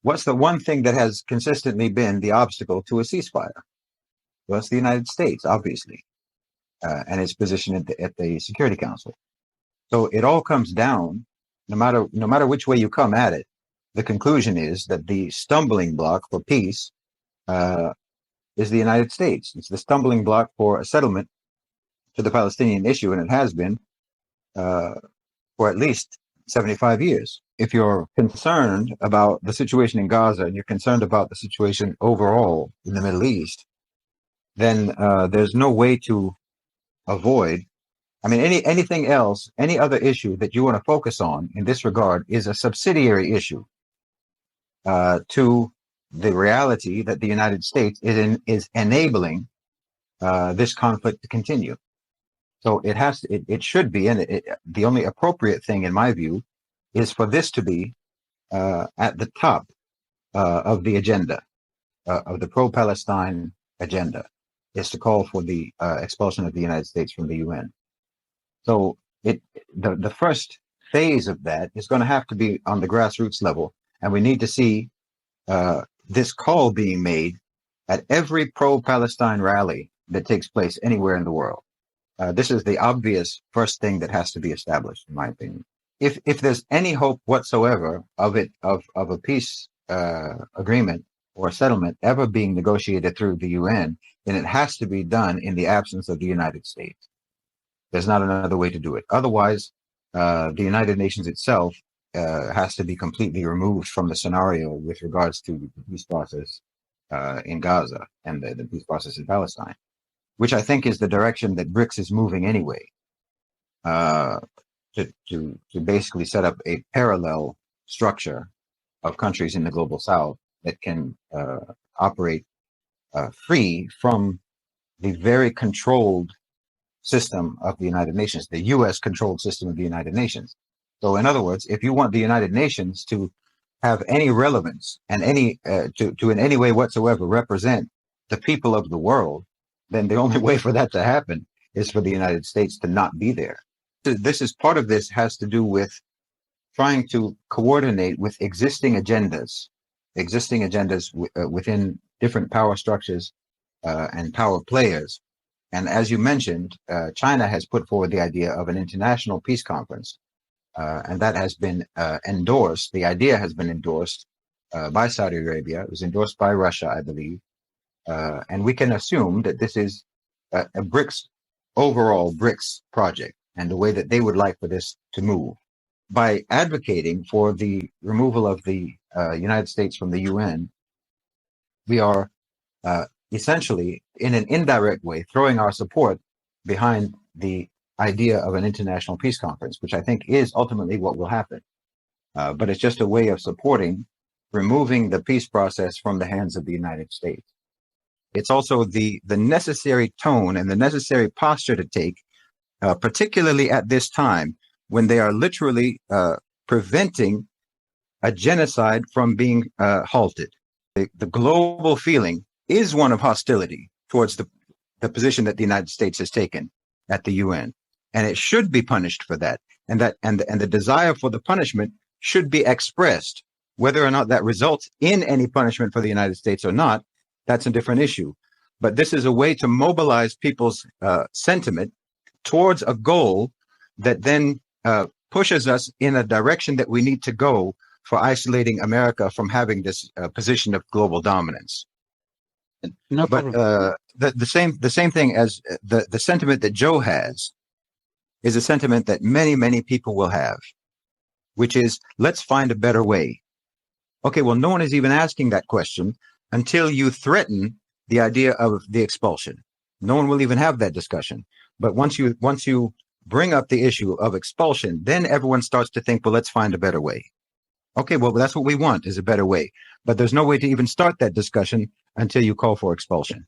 what's the one thing that has consistently been the obstacle to a ceasefire? Well, it's the United States, obviously, and its position at the Security Council. So it all comes down, no matter which way you come at it, the conclusion is that the stumbling block for peace is the United States. It's the stumbling block for a settlement to the Palestinian issue, and it has been for at least 75 years. If you're concerned about the situation in Gaza and you're concerned about the situation overall in the Middle East, then there's no way to avoid. I mean, anything else, any other issue that you want to focus on in this regard is a subsidiary issue to the reality that the United States is enabling this conflict to continue. So it should be, and the only appropriate thing, in my view, is for this to be at the top of the agenda, of the pro-Palestine agenda, is to call for the expulsion of the United States from the UN. So the first phase of that is going to have to be on the grassroots level, and we need to see this call being made at every pro-Palestine rally that takes place anywhere in the world. This is the obvious first thing that has to be established, in my opinion. If there's any hope whatsoever of a peace agreement or a settlement ever being negotiated through the UN, then it has to be done in the absence of the United States. There's not another way to do it. Otherwise, the United Nations itself has to be completely removed from the scenario with regards to the peace process in Gaza and the peace process in Palestine, which I think is the direction that BRICS is moving anyway, to basically set up a parallel structure of countries in the global south that can operate free from the very controlled system of the United Nations, the US controlled system of the United Nations. So in other words, if you want the United Nations to have any relevance and to in any way whatsoever represent the people of the world, then the only way for that to happen is for the United States to not be there. This is part of this has to do with trying to coordinate with existing agendas within different power structures and power players. And as you mentioned, China has put forward the idea of an international peace conference, and that has been endorsed. The idea has been endorsed by Saudi Arabia. It was endorsed by Russia, I believe. And we can assume that this is a overall BRICS project, and the way that they would like for this to move. By advocating for the removal of the United States from the UN, we are essentially, in an indirect way, throwing our support behind the idea of an international peace conference, which I think is ultimately what will happen. But it's just a way of supporting removing the peace process from the hands of the United States. It's also the necessary tone and the necessary posture to take, particularly at this time when they are literally preventing a genocide from being halted. The global feeling is one of hostility towards the position that the United States has taken at the UN, and it should be punished for that. And the desire for the punishment should be expressed. Whether or not that results in any punishment for the United States or not, that's a different issue. But this is a way to mobilize people's sentiment towards a goal that then pushes us in a direction that we need to go for isolating America from having this position of global dominance. No But the same thing as the sentiment that Joe has is a sentiment that many people will have, which is, let's find a better way. Okay, well, no one is even asking that question until you threaten the idea of the expulsion. No one will even have that discussion. But once you bring up the issue of expulsion, then everyone starts to think, well, let's find a better way. Okay, well, that's what we want, is a better way. But there's no way to even start that discussion until you call for expulsion.